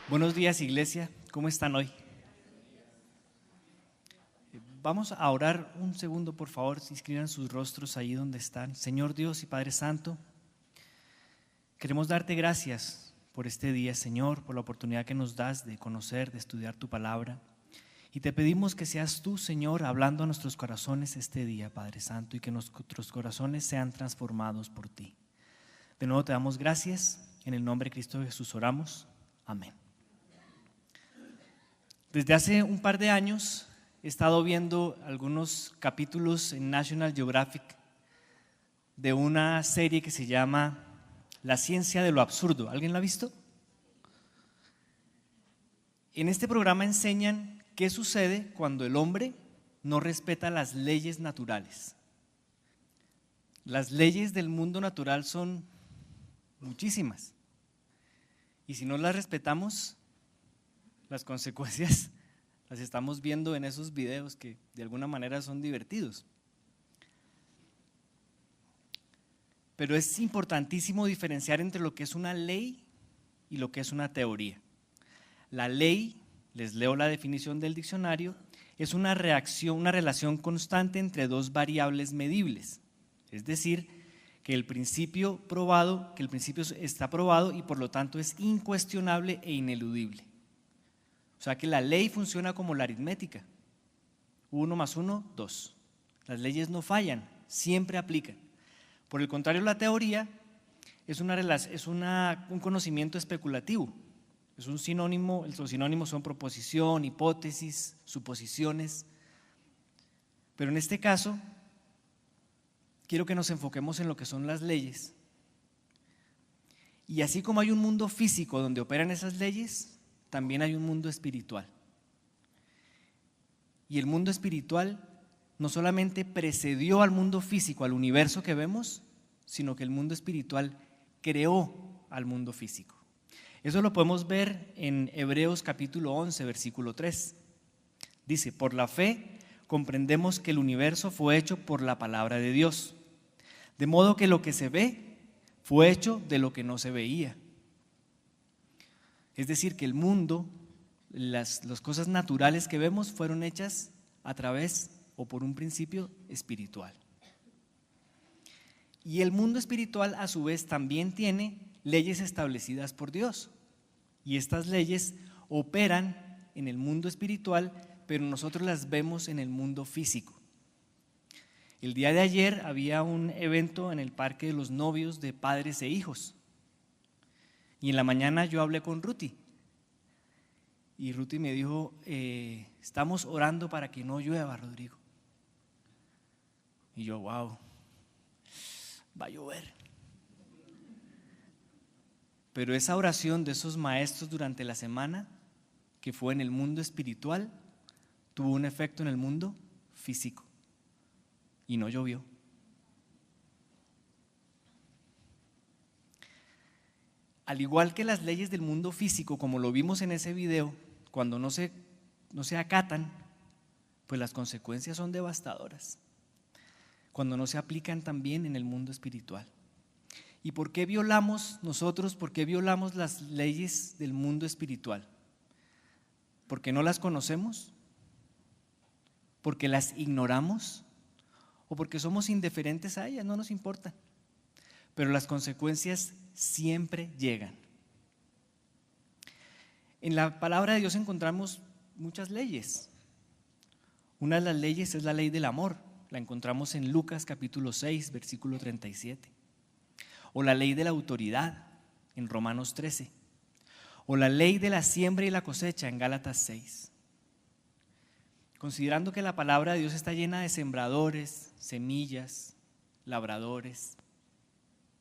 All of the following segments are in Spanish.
Buenos días, iglesia. ¿Cómo están hoy? Vamos a orar un segundo, por favor. Inscriban sus rostros ahí donde están. Señor Dios y Padre Santo, queremos darte gracias por este día, Señor, por la oportunidad que nos das de conocer, de estudiar tu palabra. Y te pedimos que seas tú, Señor, hablando a nuestros corazones este día, Padre Santo, y que nuestros corazones sean transformados por ti. De nuevo te damos gracias. En el nombre de Cristo Jesús oramos. Amén. Desde hace un par de años he estado viendo algunos capítulos en National Geographic de una serie que se llama La ciencia de lo absurdo. ¿Alguien la ha visto? En este programa enseñan qué sucede cuando el hombre no respeta las leyes naturales. Las leyes del mundo natural son muchísimas. Y si no las respetamos, las consecuencias las estamos viendo en esos videos que de alguna manera son divertidos. Pero es importantísimo diferenciar entre lo que es una ley y lo que es una teoría. La ley, les leo la definición del diccionario, es una relación constante entre dos variables medibles. Es decir, que el principio está probado y por lo tanto es incuestionable e ineludible. O sea que la ley funciona como la aritmética. 1 más 1, 2. Las leyes no fallan, siempre aplican. Por el contrario, la teoría es un conocimiento especulativo. Es un sinónimo, los sinónimos son proposición, hipótesis, suposiciones. Pero en este caso, quiero que nos enfoquemos en lo que son las leyes. Y así como hay un mundo físico donde operan esas leyes, también hay un mundo espiritual. Y el mundo espiritual no solamente precedió al mundo físico, al universo que vemos, sino que el mundo espiritual creó al mundo físico. Eso lo podemos ver en Hebreos capítulo 11, versículo 3. Dice, por la fe comprendemos que el universo fue hecho por la palabra de Dios, de modo que lo que se ve fue hecho de lo que no se veía. Es decir, que el mundo, las cosas naturales que vemos fueron hechas a través o por un principio espiritual. Y el mundo espiritual a su vez también tiene leyes establecidas por Dios. Y estas leyes operan en el mundo espiritual, pero nosotros las vemos en el mundo físico. El día de ayer había un evento en el Parque de los Novios de padres e hijos. Y en la mañana yo hablé con Ruti. Y Ruti me dijo, estamos orando para que no llueva, Rodrigo. Y yo, wow, va a llover. Pero esa oración de esos maestros durante la semana, que fue en el mundo espiritual, tuvo un efecto en el mundo físico. Y no llovió. Al igual que las leyes del mundo físico, como lo vimos en ese video, cuando no se acatan, pues las consecuencias son devastadoras. Cuando no se aplican también en el mundo espiritual. ¿Y por qué violamos las leyes del mundo espiritual? ¿Porque no las conocemos? ¿Porque las ignoramos? ¿O porque somos indiferentes a ellas? No nos importa. Pero las consecuencias siempre llegan. En la palabra de Dios encontramos muchas leyes. Una de las leyes es la ley del amor. La encontramos en Lucas capítulo 6, versículo 37. O la ley de la autoridad en Romanos 13. O la ley de la siembra y la cosecha en Gálatas 6. Considerando que la palabra de Dios está llena de sembradores, semillas, labradores,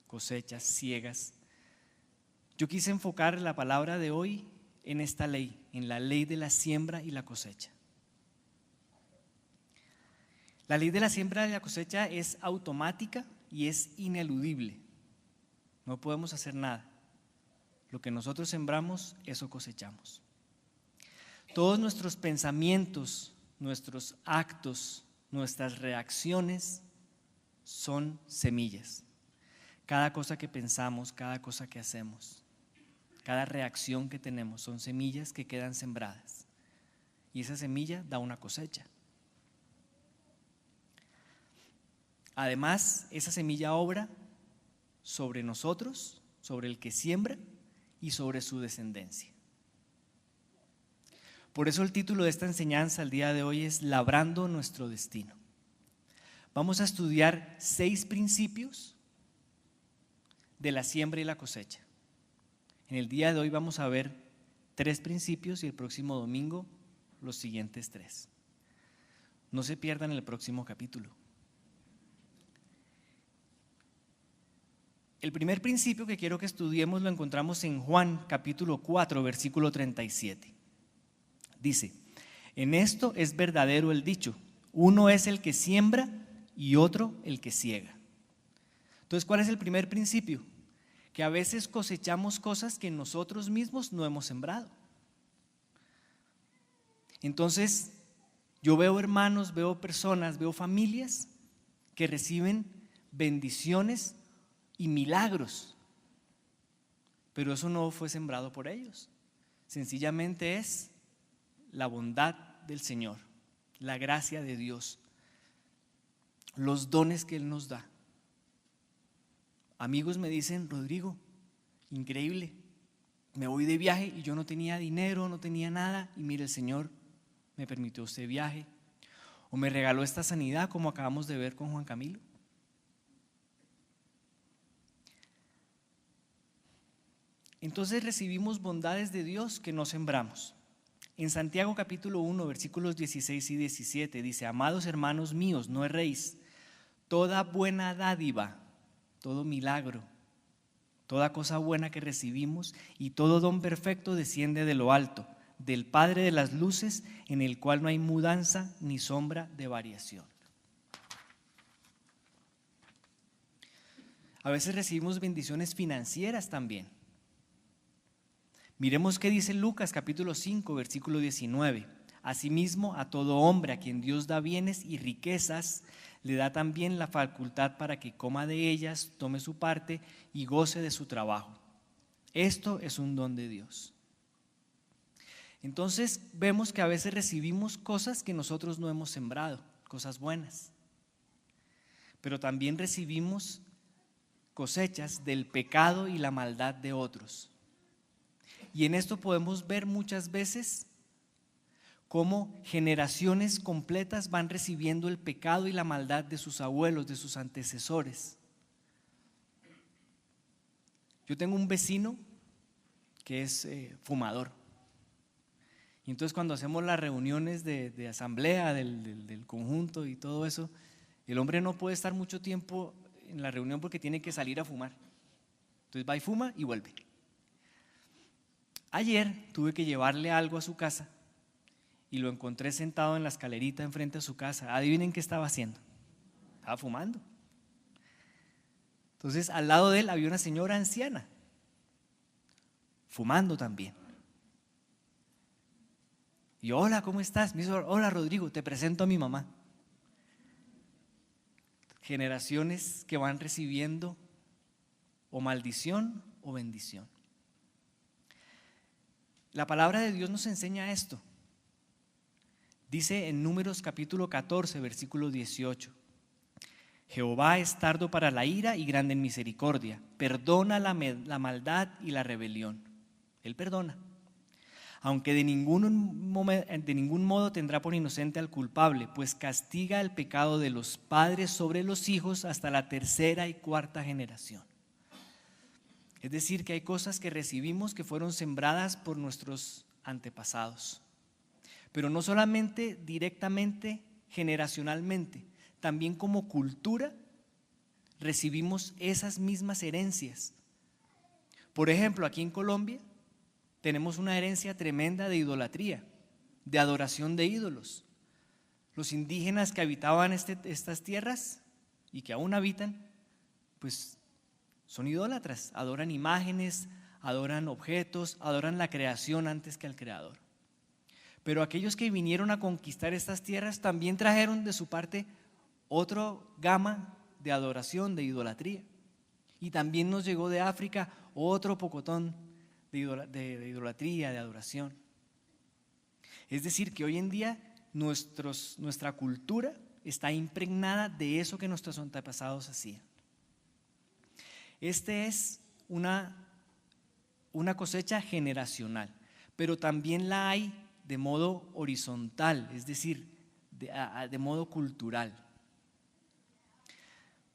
cosechas, ciegas, yo quise enfocar la palabra de hoy en esta ley, en la ley de la siembra y la cosecha. La ley de la siembra y la cosecha es automática y es ineludible. No podemos hacer nada. Lo que nosotros sembramos, eso cosechamos. Todos nuestros pensamientos, nuestros actos, nuestras reacciones son semillas. Cada cosa que pensamos, cada cosa que hacemos. cada reacción que tenemos son semillas que quedan sembradas. Y esa semilla da una cosecha. Además, esa semilla obra sobre nosotros, sobre el que siembra y sobre su descendencia. Por eso el título de esta enseñanza el día de hoy es Labrando nuestro destino. Vamos a estudiar 6 principios de la siembra y la cosecha. En el día de hoy vamos a ver 3 principios y el próximo domingo los siguientes 3. No se pierdan el próximo capítulo. El primer principio que quiero que estudiemos lo encontramos en Juan capítulo 4, versículo 37. Dice: en esto es verdadero el dicho, uno es el que siembra y otro el que ciega. Entonces, ¿cuál es el primer principio? Que a veces cosechamos cosas que nosotros mismos no hemos sembrado. Entonces, yo veo hermanos, veo personas, veo familias que reciben bendiciones y milagros, pero eso no fue sembrado por ellos. Sencillamente es la bondad del Señor, la gracia de Dios, los dones que Él nos da. Amigos me dicen: Rodrigo, increíble, me voy de viaje y yo no tenía dinero, no tenía nada, y mire, el Señor me permitió este viaje, o me regaló esta sanidad, como acabamos de ver con Juan Camilo. Entonces recibimos bondades de Dios que no sembramos. En Santiago capítulo 1, versículos 16 y 17 dice: amados hermanos míos, no erréis, toda buena dádiva, todo milagro, toda cosa buena que recibimos y todo don perfecto desciende de lo alto, del Padre de las luces, en el cual no hay mudanza ni sombra de variación. A veces recibimos bendiciones financieras también. Miremos qué dice Lucas capítulo 5, versículo 19. Asimismo, a todo hombre a quien Dios da bienes y riquezas, le da también la facultad para que coma de ellas, tome su parte y goce de su trabajo. Esto es un don de Dios. Entonces vemos que a veces recibimos cosas que nosotros no hemos sembrado, cosas buenas. Pero también recibimos cosechas del pecado y la maldad de otros. Y en esto podemos ver muchas veces cómo generaciones completas van recibiendo el pecado y la maldad de sus abuelos, de sus antecesores. Yo tengo un vecino que es fumador. Y entonces cuando hacemos las reuniones de asamblea del conjunto y todo eso, el hombre no puede estar mucho tiempo en la reunión porque tiene que salir a fumar. Entonces va y fuma y vuelve. Ayer tuve que llevarle algo a su casa y lo encontré sentado en la escalerita enfrente a su casa. Adivinen qué estaba haciendo. Estaba fumando. Entonces al lado de él había una señora anciana, fumando también. Y hola, ¿cómo estás? Me dice: hola Rodrigo, te presento a mi mamá. Generaciones que van recibiendo o maldición o bendición. La palabra de Dios nos enseña esto. Dice en Números capítulo 14, versículo 18: Jehová es tardo para la ira y grande en misericordia, perdona la maldad y la rebelión. Él perdona, aunque de ningún modo tendrá por inocente al culpable, pues castiga el pecado de los padres sobre los hijos hasta la 3ª y 4ª generación. Es decir, que hay cosas que recibimos que fueron sembradas por nuestros antepasados, pero no solamente directamente, generacionalmente, también como cultura recibimos esas mismas herencias. Por ejemplo, aquí en Colombia tenemos una herencia tremenda de idolatría, de adoración de ídolos. Los indígenas que habitaban estas tierras y que aún habitan, pues son idólatras, adoran imágenes, adoran objetos, adoran la creación antes que al Creador. Pero aquellos que vinieron a conquistar estas tierras también trajeron de su parte otra gama de adoración, de idolatría. Y también nos llegó de África otro pocotón de idolatría, de adoración. Es decir, que hoy en día nuestra cultura está impregnada de eso que nuestros antepasados hacían. Este es una cosecha generacional, pero también la hay de modo horizontal, es decir, de modo cultural.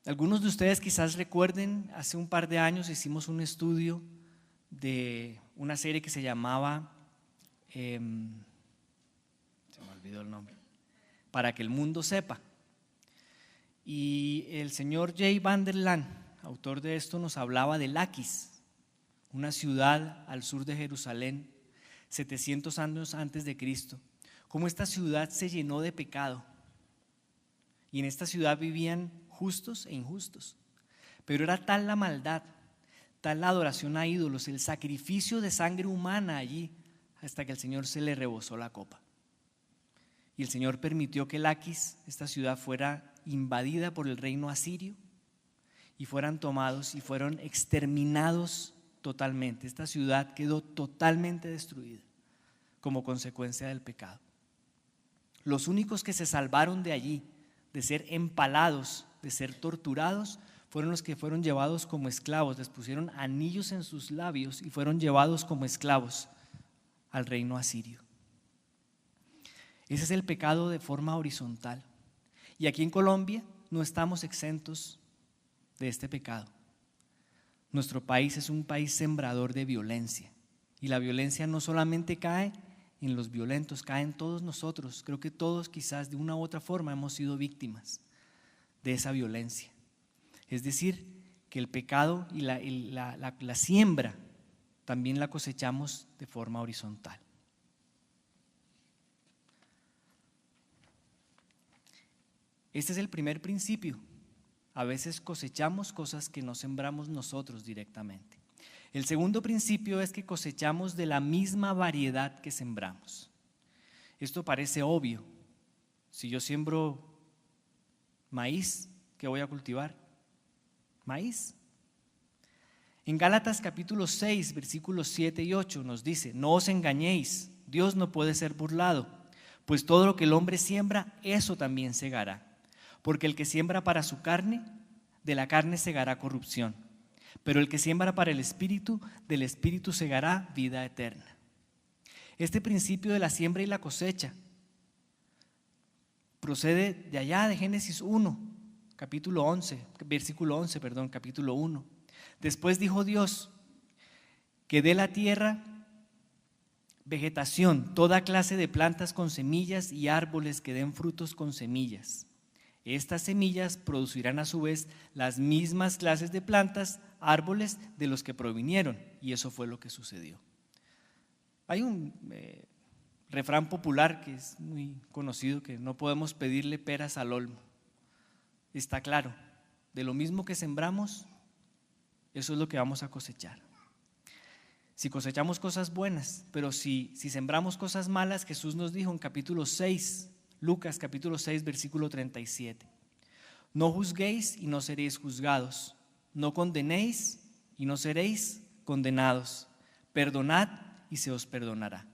Algunos de ustedes quizás recuerden, hace un par de años hicimos un estudio de una serie que se llamaba, se me olvidó el nombre, Para que el mundo sepa. Y el señor Jay Vanderlaan, autor de esto, nos hablaba de Laquis, una ciudad al sur de Jerusalén, 700 años antes de Cristo, cómo esta ciudad se llenó de pecado. Y en esta ciudad vivían justos e injustos. Pero era tal la maldad, tal la adoración a ídolos, el sacrificio de sangre humana allí, hasta que el Señor se le rebosó la copa. Y el Señor permitió que Laquis, esta ciudad, fuera invadida por el reino asirio y fueran tomados y fueron exterminados totalmente. Esta ciudad quedó totalmente destruida como consecuencia del pecado. Los únicos que se salvaron de allí, de ser empalados, de ser torturados, fueron los que fueron llevados como esclavos. Les pusieron anillos en sus labios y fueron llevados como esclavos al reino asirio. Ese es el pecado de forma horizontal. Y aquí en Colombia no estamos exentos de este pecado. Nuestro país es un país sembrador de violencia. Y la violencia no solamente cae en los violentos, cae en todos nosotros. Creo que todos quizás de una u otra forma hemos sido víctimas de esa violencia. Es decir, que el pecado y la siembra también la cosechamos de forma horizontal. Este es el primer principio. A veces cosechamos cosas que no sembramos nosotros directamente. El segundo principio es que cosechamos de la misma variedad que sembramos. Esto parece obvio. Si yo siembro maíz, ¿qué voy a cultivar? Maíz. En Gálatas capítulo 6, versículos 7 y 8 nos dice: no os engañéis, Dios no puede ser burlado, pues todo lo que el hombre siembra, eso también segará. Porque el que siembra para su carne, de la carne segará corrupción, pero el que siembra para el Espíritu, del Espíritu segará vida eterna. Este principio de la siembra y la cosecha procede de allá de Génesis 1, capítulo 11, versículo 11, capítulo 1. Después dijo Dios que dé la tierra vegetación, toda clase de plantas con semillas y árboles que den frutos con semillas. Estas semillas producirán a su vez las mismas clases de plantas, árboles de los que provinieron, y eso fue lo que sucedió. Hay un refrán popular que es muy conocido, que no podemos pedirle peras al olmo. Está claro, de lo mismo que sembramos, eso es lo que vamos a cosechar. Si cosechamos cosas buenas, pero si sembramos cosas malas, Jesús nos dijo en capítulo 6, Lucas capítulo 6, versículo 37. No juzguéis y no seréis juzgados. No condenéis y no seréis condenados. Perdonad y se os perdonará.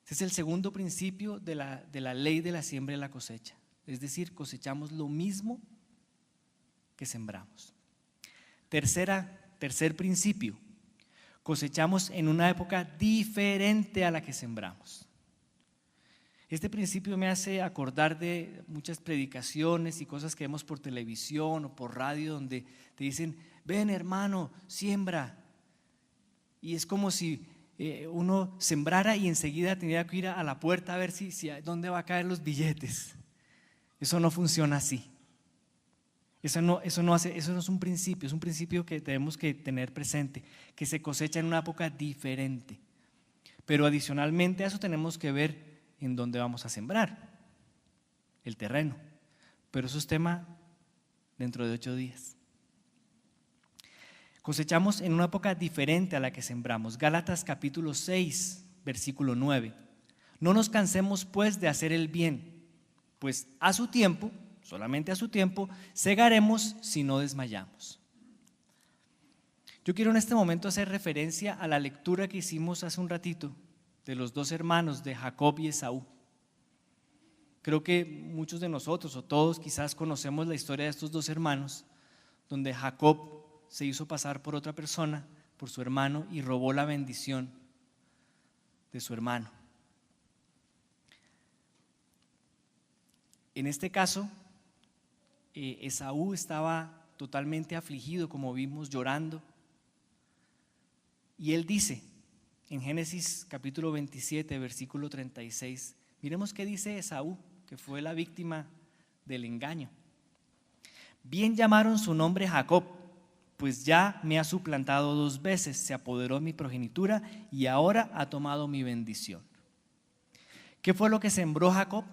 Ese es el segundo principio de la ley de la siembra y la cosecha. Es decir, cosechamos lo mismo que sembramos. Tercer principio. Cosechamos en una época diferente a la que sembramos. Este principio me hace acordar de muchas predicaciones y cosas que vemos por televisión o por radio, donde te dicen: ven hermano, siembra. Y es como si uno sembrara y enseguida tendría que ir a la puerta a ver dónde va a caer los billetes. Eso no funciona así. Eso no es un principio, es un principio que tenemos que tener presente, que se cosecha en una época diferente. Pero adicionalmente a eso tenemos que ver en dónde vamos a sembrar el terreno. Pero eso es tema dentro de 8 días. Cosechamos en una época diferente a la que sembramos. Gálatas capítulo 6, versículo 9. No nos cansemos pues de hacer el bien, pues a su tiempo, solamente a su tiempo, segaremos si no desmayamos. Yo quiero en este momento hacer referencia a la lectura que hicimos hace un ratito de los dos hermanos de Jacob y Esaú. Creo que muchos de nosotros o todos quizás conocemos la historia de estos dos hermanos, donde Jacob se hizo pasar por otra persona, por su hermano, y robó la bendición de su hermano. En este caso, Esaú estaba totalmente afligido, como vimos, llorando. Y él dice en Génesis capítulo 27, versículo 36, miremos qué dice Esaú, que fue la víctima del engaño. Bien llamaron su nombre Jacob, pues ya me ha suplantado 2 veces, se apoderó de mi progenitura y ahora ha tomado mi bendición. ¿Qué fue lo que sembró Jacob?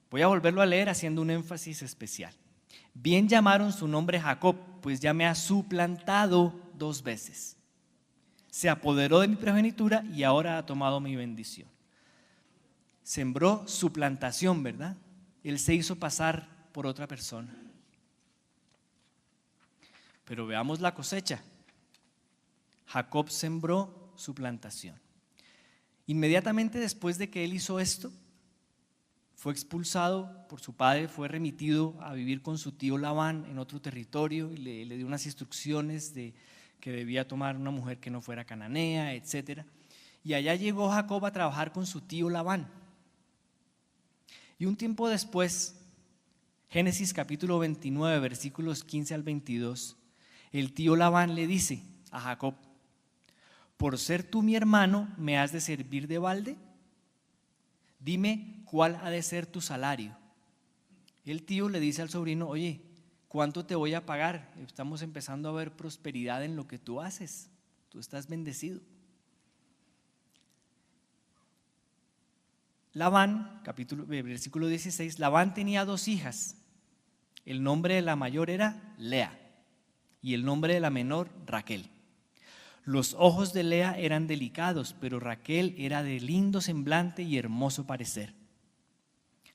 Voy a volverlo a leer haciendo un énfasis especial. Bien llamaron su nombre Jacob, pues ya me ha suplantado 2 veces. Se apoderó de mi progenitura y ahora ha tomado mi bendición. Sembró suplantación, ¿verdad? Él se hizo pasar por otra persona. Pero veamos la cosecha. Jacob sembró suplantación. Inmediatamente después de que él hizo esto, fue expulsado por su padre, fue remitido a vivir con su tío Labán en otro territorio y le dio unas instrucciones de que debía tomar una mujer que no fuera cananea, etc. Y allá llegó Jacob a trabajar con su tío Labán. Y un tiempo después, Génesis capítulo 29, versículos 15 al 22, el tío Labán le dice a Jacob: por ser tú mi hermano, ¿me has de servir de balde? Dime cuál ha de ser tu salario. El tío le dice al sobrino: oye, ¿cuánto te voy a pagar? Estamos empezando a ver prosperidad en lo que tú haces. Tú estás bendecido. Labán, versículo 16, Labán tenía 2 hijas. El nombre de la mayor era Lea y el nombre de la menor Raquel. Los ojos de Lea eran delicados, pero Raquel era de lindo semblante y hermoso parecer.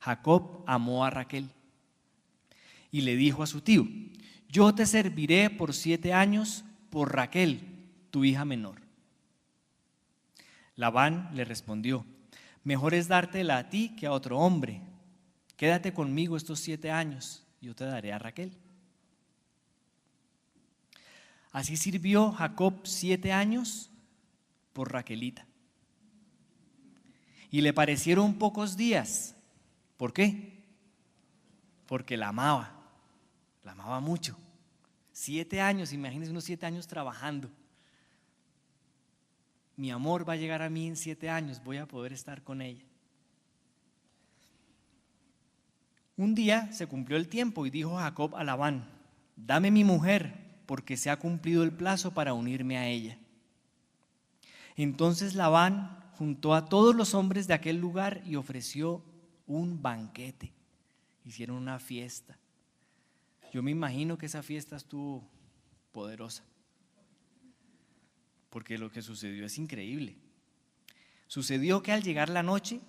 Jacob amó a Raquel y le dijo a su tío: yo te serviré por 7 años por Raquel, tu hija menor. Labán le respondió: mejor es dártela a ti que a otro hombre. Quédate conmigo estos 7 años, yo te daré a Raquel. Así sirvió Jacob 7 años por Raquelita. Y le parecieron pocos días. ¿Por qué? Porque la amaba mucho. 7 años, imagínense unos 7 años trabajando. Mi amor va a llegar a mí en 7 años, voy a poder estar con ella. Un día se cumplió el tiempo y dijo Jacob a Labán: dame mi mujer, porque se ha cumplido el plazo para unirme a ella. Entonces Labán juntó a todos los hombres de aquel lugar y ofreció un banquete. Hicieron una fiesta. Yo me imagino que esa fiesta estuvo poderosa, porque lo que sucedió es increíble. Sucedió que al llegar la noche,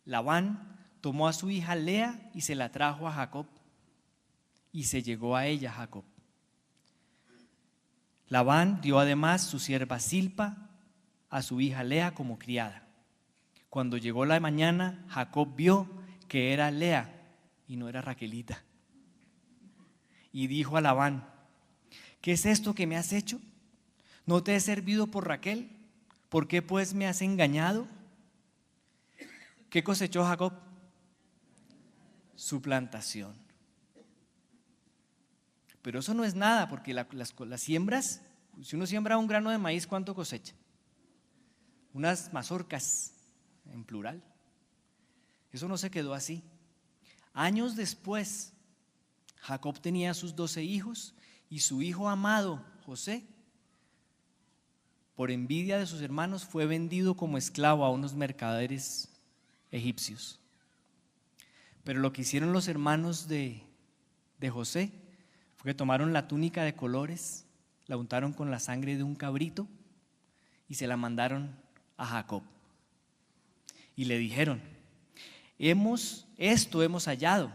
Labán tomó a su hija Lea y se la trajo a Jacob, y se llegó a ella Jacob. Labán dio además su sierva Zilpa a su hija Lea como criada. Cuando llegó la mañana, Jacob vio que era Lea y no era Raquelita. Y dijo a Labán: ¿qué es esto que me has hecho? ¿No te he servido por Raquel? ¿Por qué pues me has engañado? ¿Qué cosechó Jacob? Suplantación. Pero eso no es nada, porque las siembras, si uno siembra un grano de maíz, ¿cuánto cosecha? Unas mazorcas, en plural. Eso no se quedó así. Años después, Jacob tenía sus 12 hijos y su hijo amado, José, por envidia de sus hermanos, fue vendido como esclavo a unos mercaderes egipcios. Pero lo que hicieron los hermanos de José fue que tomaron la túnica de colores, la untaron con la sangre de un cabrito y se la mandaron a Jacob. Y le dijeron: hemos hallado.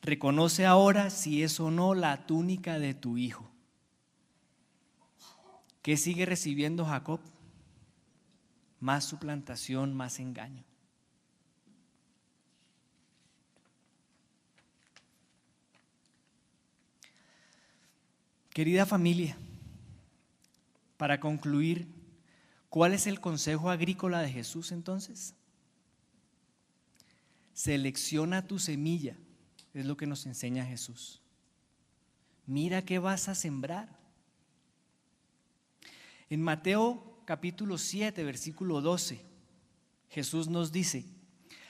Reconoce ahora si es o no la túnica de tu hijo. ¿Qué sigue recibiendo Jacob? Más suplantación, más engaño. Querida familia, para concluir, ¿cuál es el consejo agrícola de Jesús entonces? Selecciona tu semilla, es lo que nos enseña Jesús. Mira qué vas a sembrar. En Mateo capítulo 7, versículo 12, Jesús nos dice: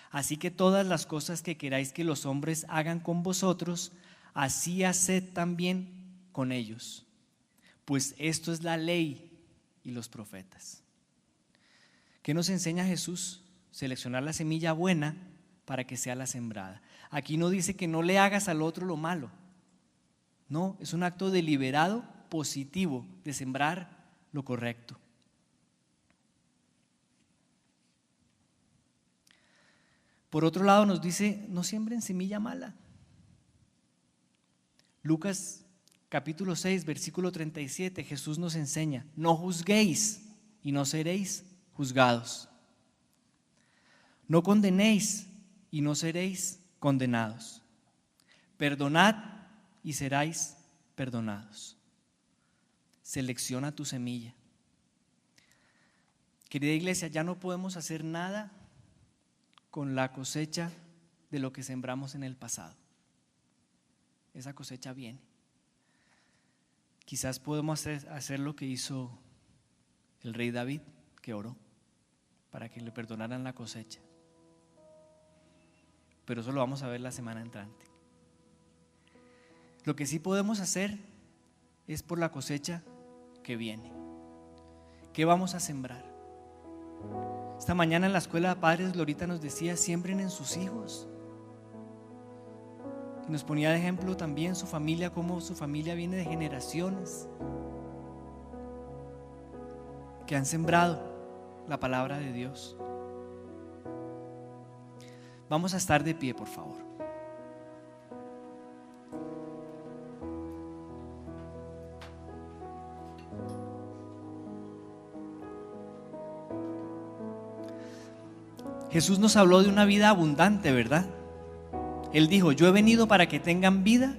así que todas las cosas que queráis que los hombres hagan con vosotros, así haced también con ellos, pues esto es la ley y los profetas. ¿Qué nos enseña Jesús? Seleccionar la semilla buena para que sea la sembrada. Aquí no dice que no le hagas al otro lo malo. No, es un acto deliberado, positivo, de sembrar lo correcto. Por otro lado nos dice, no siembren semilla mala. Lucas capítulo 6, versículo 37, Jesús nos enseña: no juzguéis y no seréis juzgados. No condenéis y no seréis condenados. Perdonad y seréis perdonados. Selecciona tu semilla. Querida iglesia, ya no podemos hacer nada con la cosecha de lo que sembramos en el pasado. Esa cosecha viene. Quizás podemos hacer lo que hizo el rey David, que oró para que le perdonaran la cosecha. Pero eso lo vamos a ver la semana entrante. Lo que sí podemos hacer es por la cosecha que viene. ¿Qué vamos a sembrar? Esta mañana en la escuela de padres, Glorita nos decía: siembren en sus hijos. Y nos ponía de ejemplo también su familia, cómo su familia viene de generaciones que han sembrado la palabra de Dios. Vamos a estar de pie, por favor. Jesús nos habló de una vida abundante, ¿verdad? Él dijo: yo he venido para que tengan vida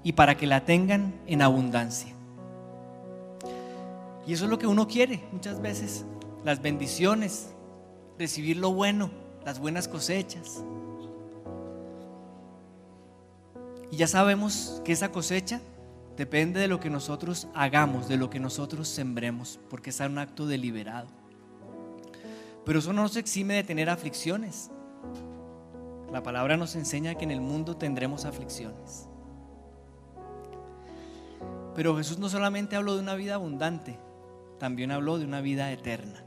y para que la tengan en abundancia. Y eso es lo que uno quiere muchas veces: las bendiciones, recibir lo bueno, las buenas cosechas. Y ya sabemos que esa cosecha depende de lo que nosotros hagamos, de lo que nosotros sembremos, porque es un acto deliberado. Pero eso no nos exime de tener aflicciones. La palabra nos enseña que en el mundo tendremos aflicciones. Pero Jesús no solamente habló de una vida abundante, también habló de una vida eterna.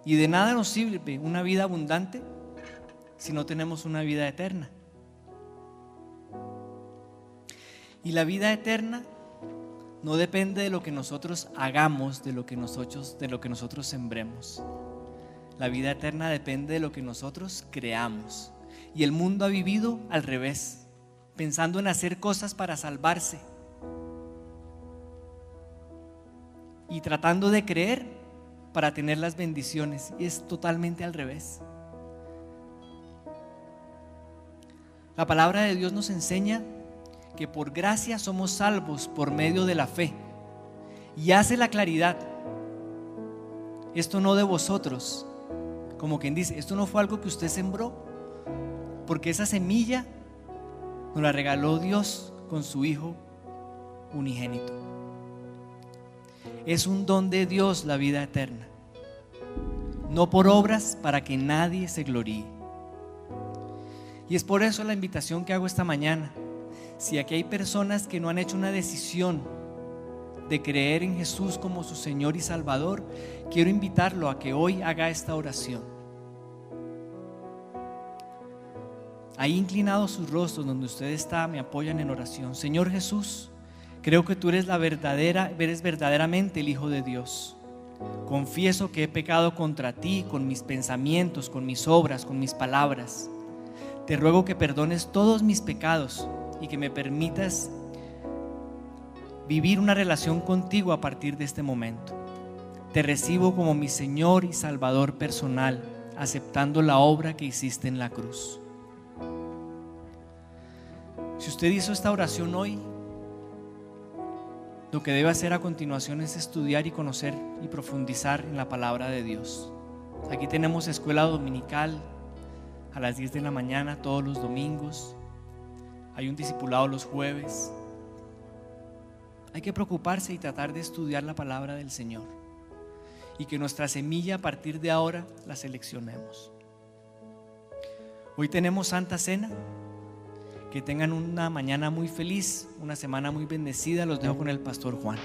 Y de nada nos sirve una vida abundante si no tenemos una vida eterna. Y la vida eterna no depende de lo que nosotros hagamos, de lo que nosotros sembremos. La vida eterna depende de lo que nosotros creamos. Y el mundo ha vivido al revés, pensando en hacer cosas para salvarse y tratando de creer para tener las bendiciones. Y es totalmente al revés. La palabra de Dios nos enseña que por gracia somos salvos por medio de la fe, y hace la claridad: esto no de vosotros, como quien dice, esto no fue algo que usted sembró, porque esa semilla nos la regaló Dios con su Hijo unigénito. Es un don de Dios la vida eterna, no por obras para que nadie se gloríe. Y es por eso la invitación que hago esta mañana. Si aquí hay personas que no han hecho una decisión de creer en Jesús como su Señor y Salvador, quiero invitarlo a que hoy haga esta oración. Ahí inclinados sus rostros donde usted está, me apoyan en oración. Señor Jesús, creo que tú eres verdaderamente el Hijo de Dios. Confieso que he pecado contra ti con mis pensamientos, con mis obras, con mis palabras. Te ruego que perdones todos mis pecados y que me permitas vivir una relación contigo a partir de este momento. Te recibo como mi Señor y Salvador personal, aceptando la obra que hiciste en la cruz. Si usted hizo esta oración hoy, lo que debe hacer a continuación es estudiar y conocer y profundizar en la palabra de Dios. Aquí tenemos escuela dominical a las 10 de la mañana todos los domingos. Hay un discipulado los jueves. Hay que preocuparse y tratar de estudiar la palabra del Señor, y que nuestra semilla a partir de ahora la seleccionemos. Hoy tenemos Santa Cena. Que tengan una mañana muy feliz, una semana muy bendecida. Los dejo con el pastor Juan.